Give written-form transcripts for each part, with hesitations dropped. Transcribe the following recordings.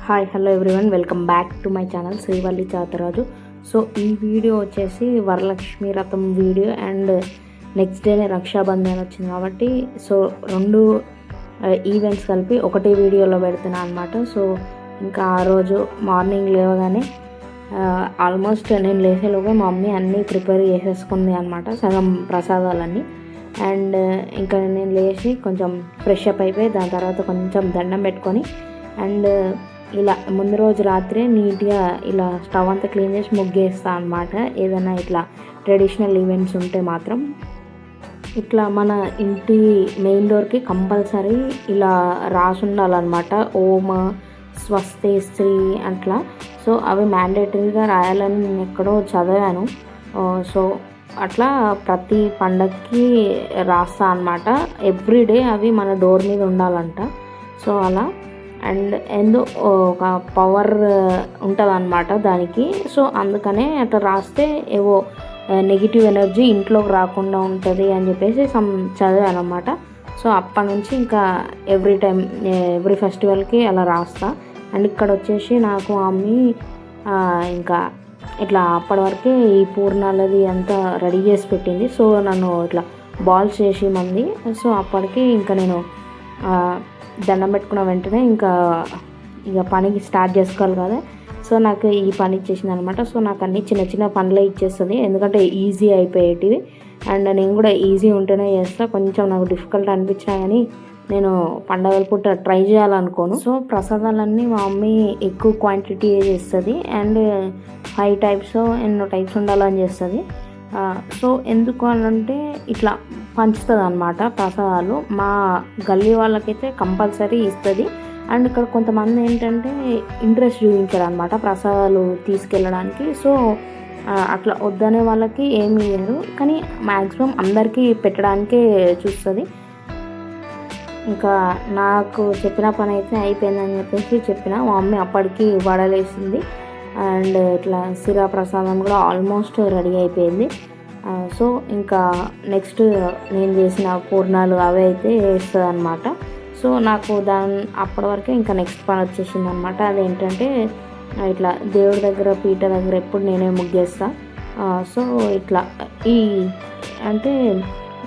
Hi hello everyone, welcome back to my channel Srivalli Chataraju. So ఈ video వచ్చేసి వరలక్ష్మి వ్రతం video and next డేనే రక్షాబంధన్ వచ్చింది కాబట్టి సో రెండు ఈవెంట్స్ కలిపి ఒకటే వీడియోలో పెడుతున్నాను అనమాట. సో ఇంకా ఆ రోజు మార్నింగ్ లేవగానే ఆల్మోస్ట్ నేను లేచేలోగా మా మమ్మీ అన్నీ ప్రిపేర్ చేసేసుకుంది అనమాట, సగం ప్రసాదాలన్నీ. అండ్ ఇంకా నేను లేచి కొంచెం ఫ్రెష్ అప్ అయిపోయి దాని తర్వాత కొంచెం దండం పెట్టుకొని అండ్ ఇలా ముందు రోజు రాత్రే నీట్గా ఇలా స్టవ్ అంతా క్లీన్ చేసి ముగ్గేస్తాను అనమాట. ఏదైనా ఇట్లా ట్రెడిషనల్ ఈవెంట్స్ ఉంటే మాత్రం ఇట్లా మన ఇంటి మెయిన్ డోర్కి కంపల్సరీ ఇలా రాసి ఉండాలన్నమాట, ఓం స్వస్తి స్త్రీ అట్లా. సో అవి మ్యాండేటరీగా రాయాలని నేను ఎక్కడో చదివాను. సో అట్లా ప్రతి పండగకి రాస్తా అనమాట. ఎవ్రీడే అవి మన డోర్ మీద ఉండాలంట. సో అలా అండ్ ఒక పవర్ ఉంటుంది అన్నమాట దానికి. సో అందుకనే అట్లా రాస్తే ఏవో నెగిటివ్ ఎనర్జీ ఇంట్లోకి రాకుండా ఉంటుంది అని చెప్పేసి చదివాను అనమాట. సో అప్పటి నుంచి ఇంకా ఎవ్రీ ఫెస్టివల్కి అలా రాస్తా. అండ్ ఇక్కడ వచ్చేసి నాకు మమ్మీ ఇంకా ఇట్లా అప్పటి వరకే ఈ పూర్ణాలది అంతా రెడీ చేసి పెట్టింది. సో నన్ను ఇట్లా బాల్స్ చేసి మంది. సో అప్పటికి ఇంకా నేను దండం పెట్టుకున్న వెంటనే ఇక పనికి స్టార్ట్ చేసుకోవాలి కదా. సో నాకు ఈ పని ఇచ్చేసింది అనమాట. సో నాకు అన్ని చిన్న చిన్న పనులే ఇచ్చేస్తుంది, ఎందుకంటే ఈజీ అయిపోయేటివి. అండ్ నేను కూడా ఈజీ ఉంటేనే చేస్తా. కొంచెం నాకు డిఫికల్ట్ అనిపించినా కానీ నేను పండగల పూట ట్రై చేయాలనుకోను. సో ప్రసాదాలన్నీ మా మమ్మీ ఎక్కువ క్వాంటిటీ చేస్తుంది అండ్ 5 టైప్స్ ఎన్నో టైప్స్ ఉండాలని చేస్తుంది. సో ఎందుకు అనంటే ఇట్లా పంచుతుంది అనమాట ప్రసాదాలు. మా గల్లీ వాళ్ళకైతే కంపల్సరీ ఇస్తుంది. అండ్ ఇక్కడ కొంతమంది ఏంటంటే ఇంట్రెస్ట్ చూపించారు అనమాట ప్రసాదాలు తీసుకెళ్ళడానికి. సో అట్లా వద్దనే వాళ్ళకి ఏమి ఇయ్యరు, కానీ మ్యాక్సిమం అందరికీ పెట్టడానికే చూస్తుంది. ఇంకా నాకు చెప్పిన పని అయితే అయిపోయిందని చెప్పేసి చెప్పిన. మా మమ్మీ అప్పటికి వడలేసింది అండ్ ఇట్లా సిరా ప్రసాదం కూడా ఆల్మోస్ట్ రెడీ అయిపోయింది. సో ఇంకా నెక్స్ట్ నేను చేసిన పూర్ణాలు అవే అయితే వేస్తుంది అనమాట. సో నాకు అప్పటి వరకే ఇంకా నెక్స్ట్ పని వచ్చేసింది అనమాట. అదేంటంటే ఇట్లా దేవుడి దగ్గర పీట దగ్గర ఎప్పుడు నేనే ముగ్గేస్తా. సో ఇట్లా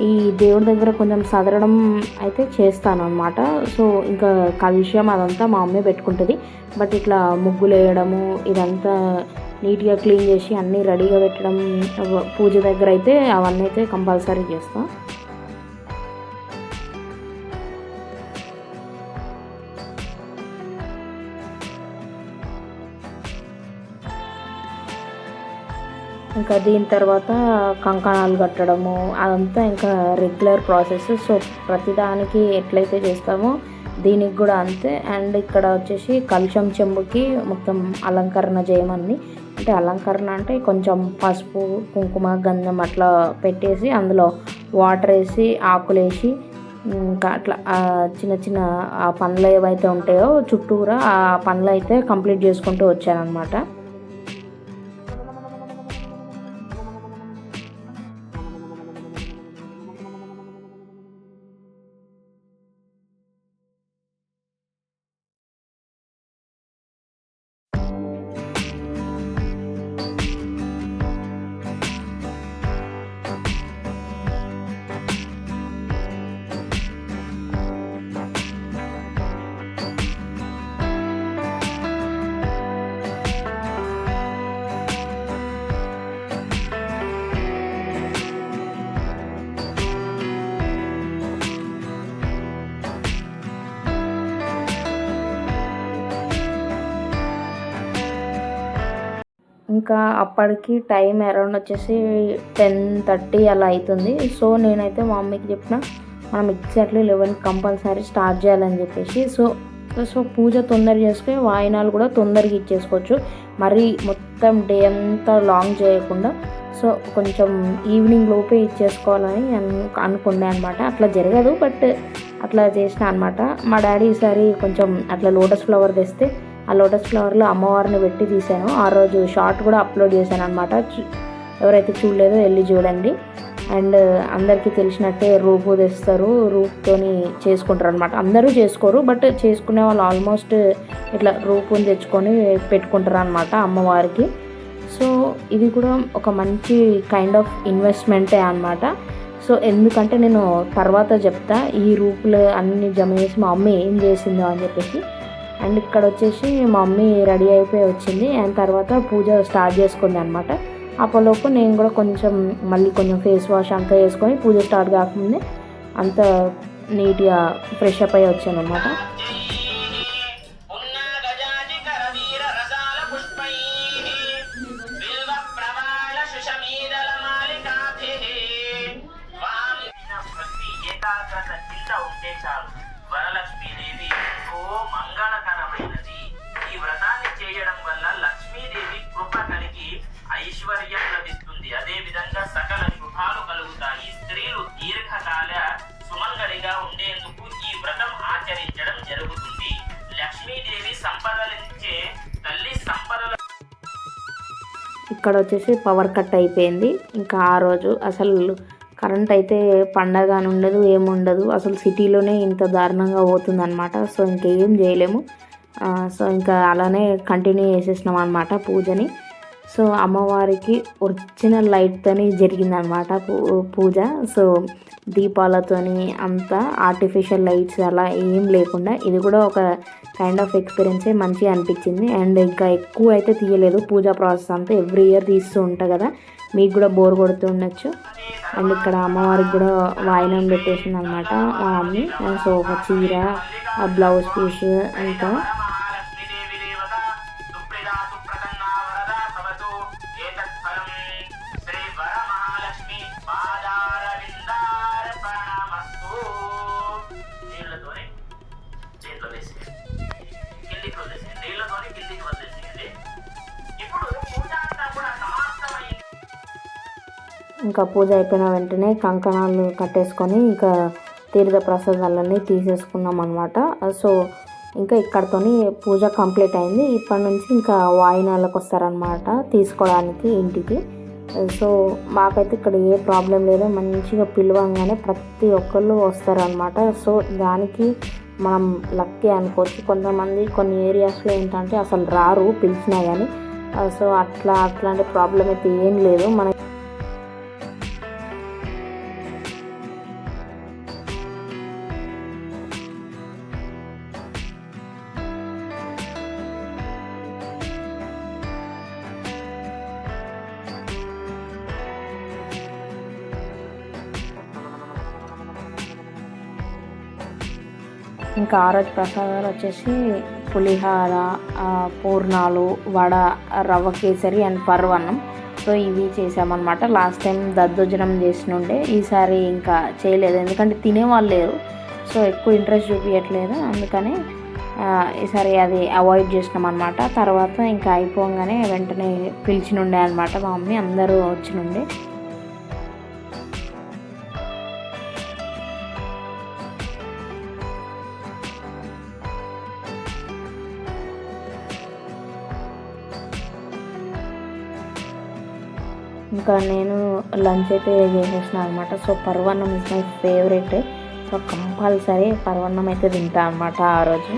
ఈ దేవుడి దగ్గర కొంచెం సదరడం అయితే చేస్తాను అనమాట. సో ఇంకా కలుష్యం అదంతా మా అమ్మే పెట్టుకుంటుంది. బట్ ఇట్లా ముగ్గులు వేయడము ఇదంతా నీట్గా క్లీన్ చేసి అన్నీ రెడీగా పెట్టడం, పూజ దగ్గర అయితే అవన్నీ అయితే కంపల్సరీ చేస్తాం. ఇంకా దీని తర్వాత కంకణాలు కట్టడము అదంతా ఇంకా రెగ్యులర్ ప్రాసెస్. సో ప్రతిదానికి ఎట్లయితే చేస్తామో దీనికి కూడా అంతే. అండ్ ఇక్కడ వచ్చేసి కలుషం చెంబుకి మొత్తం అలంకరణ చేయమని, అంటే అలంకరణ అంటే కొంచెం పసుపు కుంకుమ గంధం అట్లా పెట్టేసి అందులో వాటర్ వేసి ఆకులు వేసి ఇంకా అట్లా చిన్న చిన్న ఆ పనులు ఏవైతే ఉంటాయో చుట్టూరా ఆ పనులు అయితే కంప్లీట్ చేసుకుంటూ వచ్చానమాట. ఇంకా అప్పటికి టైం అరౌండ్ వచ్చేసి 10:30 అలా అవుతుంది. సో నేనైతే మా మమ్మీకి చెప్పిన మనం ఎగ్జాక్ట్లీ 11 కంపల్సరీ స్టార్ట్ చేయాలని చెప్పేసి. సో పూజ తొందరగా చేసుకుని వాయినాలు కూడా తొందరగా ఇచ్చేసుకోవచ్చు, మరీ మొత్తం డే అంతా లాంగ్ చేయకుండా. సో కొంచెం ఈవినింగ్ లోపే ఇచ్చేసుకోవాలని అనుకున్నాను అనమాట. అట్లా జరగదు, బట్ అట్లా చేసిన అనమాట. మా డాడీ ఈసారి కొంచెం అట్లా లోటస్ ఫ్లవర్ తెస్తే ఆ లోటస్ ఫ్లవర్లో అమ్మవారిని పెట్టి తీసాను. ఆ రోజు షార్ట్ కూడా అప్లోడ్ చేశాను అనమాట. ఎవరైతే చూడలేదో వెళ్ళి చూడండి. అండ్ అందరికీ తెలిసినట్టే రూపు తెస్తారు, రూపుతోని చేసుకుంటారు అనమాట. అందరూ చేసుకోరు, బట్ చేసుకునే వాళ్ళు ఆల్మోస్ట్ ఇట్లా రూపుని తెచ్చుకొని పెట్టుకుంటారు అనమాట అమ్మవారికి. సో ఇది కూడా ఒక మంచి కైండ్ ఆఫ్ ఇన్వెస్ట్మెంటే అనమాట. సో ఎందుకంటే నేను తర్వాత చెప్తా ఈ రూపులు అన్నీ జమ చేసి మా మమ్మీ ఏం చేసిందో అని చెప్పేసి. అండ్ ఇక్కడ వచ్చేసి మా మమ్మీ రెడీ అయిపోయి వచ్చింది, అండ్ తర్వాత పూజ స్టార్ట్ చేసుకుంది అనమాట. అప్పటిలోపు నేను కూడా మళ్ళీ కొంచెం ఫేస్ వాష్ అంతా వేసుకొని పూజ స్టార్ట్ కాకముందే అంత నీట్గా ఫ్రెష్ అప్ అయ్యి వచ్చాను అనమాట. వరలక్ష్మీదేవి ఎంతో మంగళకరమైనది. ఈ వ్రతాన్ని చేయడం వల్ల లక్ష్మీదేవి కృప కలిగి ఐశ్వర్యం లభిస్తుంది. అదే విధంగా సకల శుభాలు కలుగుతాయి. స్త్రీలు దీర్ఘకాల సుమంగళిగా ఉండేందుకు ఈ వ్రతం ఆచరించడం జరుగుతుంది. లక్ష్మీదేవి సంపదలించే తల్లి సంపదల. ఇక్కడ వచ్చేసి పవర్ కట్ అయిపోయింది. ఇంకా ఆ రోజు అసలు కరెంట్ అయితే పండగ అని ఉండదు, ఏముండదు. అసలు సిటీలోనే ఇంత దారుణంగా పోతుందన్నమాట. సో ఇంకేం చేయలేము. సో ఇంకా అలానే కంటిన్యూ చేసేసినాం అనమాట పూజని. సో అమ్మవారికి ఒరిజినల్ లైట్తోని జరిగిందనమాట పూజ. సో దీపాలతోని అంతా ఆర్టిఫిషియల్ లైట్స్ అలా ఏం లేకుండా ఇది కూడా ఒక కైండ్ ఆఫ్ ఎక్స్పీరియన్సే, మంచిగా అనిపించింది. అండ్ ఇంకా ఎక్కువ అయితే తీయలేదు పూజా ప్రాసెస్ అంతా. ఎవ్రీ ఇయర్ తీస్తూ ఉంటా కదా, మీకు కూడా బోర్ కొడుతూ ఉండొచ్చు. అండ్ ఇక్కడ అమ్మవారికి కూడా వాయినం పెట్టేసింది అనమాట మా మమ్మీ. సో ఒక చీర, బ్లౌజ్ పీస్, ఇంకా ఇంకా పూజ అయిపోయిన వెంటనే కంకణాలు కట్టేసుకొని ఇంకా తీర్థ ప్రసాదాలన్నీ తీసేసుకున్నాం అనమాట. సో ఇంకా ఇక్కడతోని పూజ కంప్లీట్ అయింది. ఇప్పటి నుంచి ఇంకా వాయినాలకు వస్తారనమాట తీసుకోవడానికి ఇంటికి. సో మాకైతే ఇక్కడ ఏ ప్రాబ్లం లేదు, మంచిగా పిలవంగానే ప్రతి ఒక్కళ్ళు వస్తారనమాట. సో దానికి మనం లక్కీ అనుకోవచ్చు. కొంతమంది కొన్ని ఏరియాస్లో ఏంటంటే అసలు రారు పిలిచినా కానీ. సో అట్లాంటి ప్రాబ్లం అయితే ఏం లేదు. మన ఇంకా ఆ రోజు ప్రసాదాలు వచ్చేసి పులిహార, పూర్ణాలు, వడ, రవ్వ కేసరి అండ్ పరవన్నం. సో ఇవి చేసామన్నమాట. లాస్ట్ టైం దద్దోజనం చేసినుండే, ఈసారి ఇంకా చేయలేదు ఎందుకంటే తినేవాళ్ళు లేరు. సో ఎక్కువ ఇంట్రెస్ట్ చూపించట్లేదు, అందుకని ఈసారి అది అవాయిడ్ చేసినాం అనమాట. తర్వాత ఇంకా అయిపోగానే వెంటనే పిలిచినుండే అనమాట మా మమ్మీ, అందరూ వచ్చినుండే. ఇంకా నేను లంచ్ అయితే చేసేసిన అనమాట. So paravannam is my favourite. So compulsory పరవన్నం అయితే తింటా అనమాట ఆ రోజు.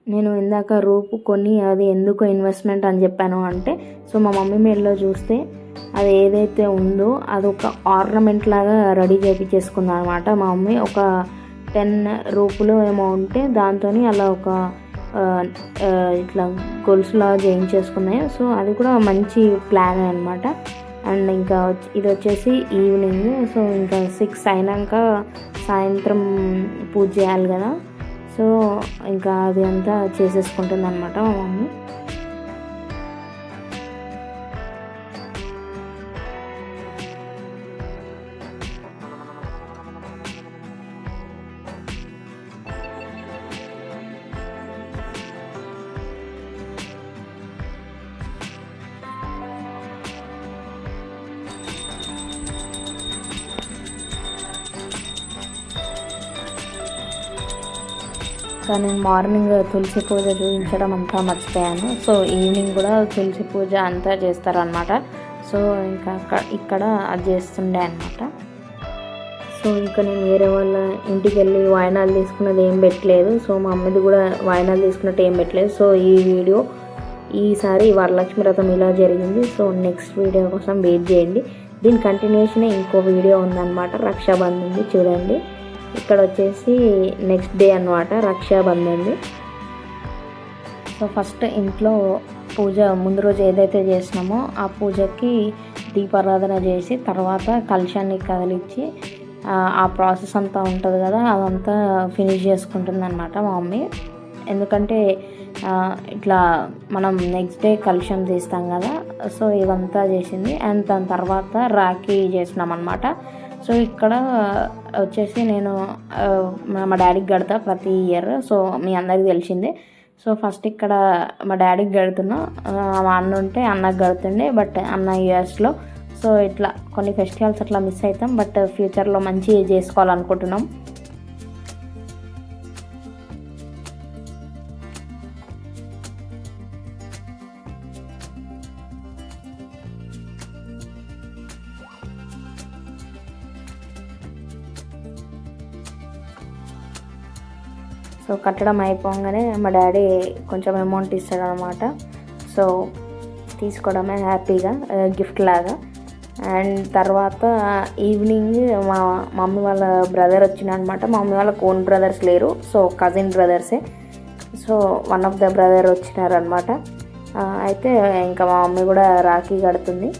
నేను ఇందాక రూపు కొని అది ఎందుకు ఇన్వెస్ట్మెంట్ అని చెప్పాను అంటే, సో మా మమ్మీ మెడలో చూస్తే అది ఏదైతే ఉందో అదొక ఆర్నమెంట్ లాగా రెడీ చేయించేసుకుంది అనమాట మా మమ్మీ. ఒక 10 రూపులు ఏమో ఉంటే దాంతో అలా ఒక ఇట్లా గొలుసులాగా చేయించేసుకున్నాయి. సో అది కూడా మంచి ప్లాన్ అనమాట. అండ్ ఇంకా ఇది వచ్చేసి ఈవినింగ్. సో ఇంకా 6 అయినాక సాయంత్రం పూజ చేయాలి కదా. సో ఇంకా అది అంతా చేసేసుకుంటుంది అనమాట మా మమ్మీ. సో నేను మార్నింగ్ తులసి పూజ చూపించడం అంతా మర్చిపోయాను. సో ఈవినింగ్ కూడా తులసి పూజ అంతా చేస్తారనమాట. సో ఇంకా ఇక్కడ అది చేస్తుండే అనమాట. సో ఇంకా నేను వేరే వాళ్ళ ఇంటికి వెళ్ళి వాయినాలు తీసుకున్నది ఏం పెట్టలేదు. సో మా అమ్మది కూడా వాయినాలు తీసుకున్నట్టు ఏం పెట్టలేదు. సో ఈ వీడియో ఈసారి వరలక్ష్మి వ్రతం ఇలా జరిగింది. సో నెక్స్ట్ వీడియో కోసం వెయిట్ చేయండి. దీని కంటిన్యూషన్ ఇంకో వీడియో ఉందన్నమాట, రక్షాబంధన్ది చూడండి. ఇక్కడ వచ్చేసి నెక్స్ట్ డే అనమాట రక్షాబంధన్ది. సో ఫస్ట్ ఇంట్లో పూజ ముందు రోజు ఏదైతే చేసినామో ఆ పూజకి దీపారాధన చేసి తర్వాత కలశాన్ని కదిలించి ఆ ప్రాసెస్ అంతా ఉంటుంది కదా, అదంతా ఫినిష్ చేసుకుంటుంది అనమాట మా మమ్మీ. ఎందుకంటే ఇట్లా మనం నెక్స్ట్ డే కలశం తీస్తాం కదా, సో ఇదంతా చేసింది. అండ్ దాని తర్వాత రాఖీ చేసినాం అనమాట. సో ఇక్కడ వచ్చేసి నేను మా డాడీకి కడతా ప్రతి ఇయర్. సో మీ అందరికీ తెలిసిందే. సో ఫస్ట్ ఇక్కడ మా డాడీకి కడుతున్నా, మా అన్న ఉంటే అన్నకి కడుతుండే. బట్ అన్న యూఎస్లో. సో ఇట్లా కొన్ని ఫెస్టివల్స్ అట్లా మిస్ అవుతాం. బట్ ఫ్యూచర్లో మంచిగా చేసుకోవాలనుకుంటున్నాం. సో కట్టడం అయిపోగానే మా డాడీ కొంచెం అమౌంట్ ఇస్తాడనమాట. సో తీసుకోవడమే హ్యాపీగా గిఫ్ట్ లాగా. అండ్ తర్వాత ఈవినింగ్ మా మమ్మీ వాళ్ళ బ్రదర్ వచ్చిందనమాట. మా మమ్మీ వాళ్ళ ఓన్ బ్రదర్స్ లేరు, సో కజిన్ బ్రదర్సే. So one of the brother వచ్చినారనమాట. అయితే ఇంకా మా మమ్మీ కూడా రాఖీ కడుతుంది.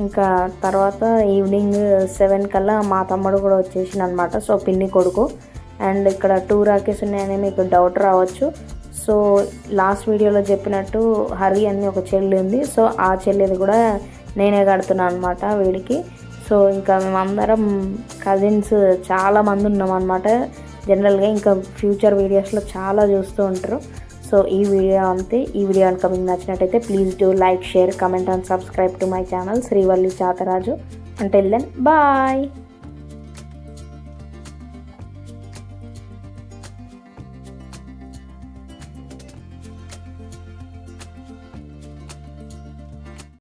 ఇంకా తర్వాత ఈవినింగ్ 7 కల్లా మా తమ్ముడు కూడా వచ్చేసింది అనమాట. సో పిన్ని కొడుకు. అండ్ ఇక్కడ 2 రాఖీస్ ఉన్నాయని మీకు డౌట్ రావచ్చు. సో లాస్ట్ వీడియోలో చెప్పినట్టు హరి అని ఒక చెల్లి ఉంది. సో ఆ చెల్లిది కూడా నేనే కడుతున్నాను అనమాట వీడికి. సో ఇంకా మేమందరం కజిన్స్ చాలామంది ఉన్నాం అనమాట. జనరల్గా ఇంకా ఫ్యూచర్ వీడియోస్లో చాలా చూస్తూ ఉంటారు. సో ఈ వీడియో అంతే. ఈ వీడియో కనుక మీకు నచ్చినట్టయితే please do like, share, comment and subscribe to my channel Srivalli Chataraju. Until then, bye.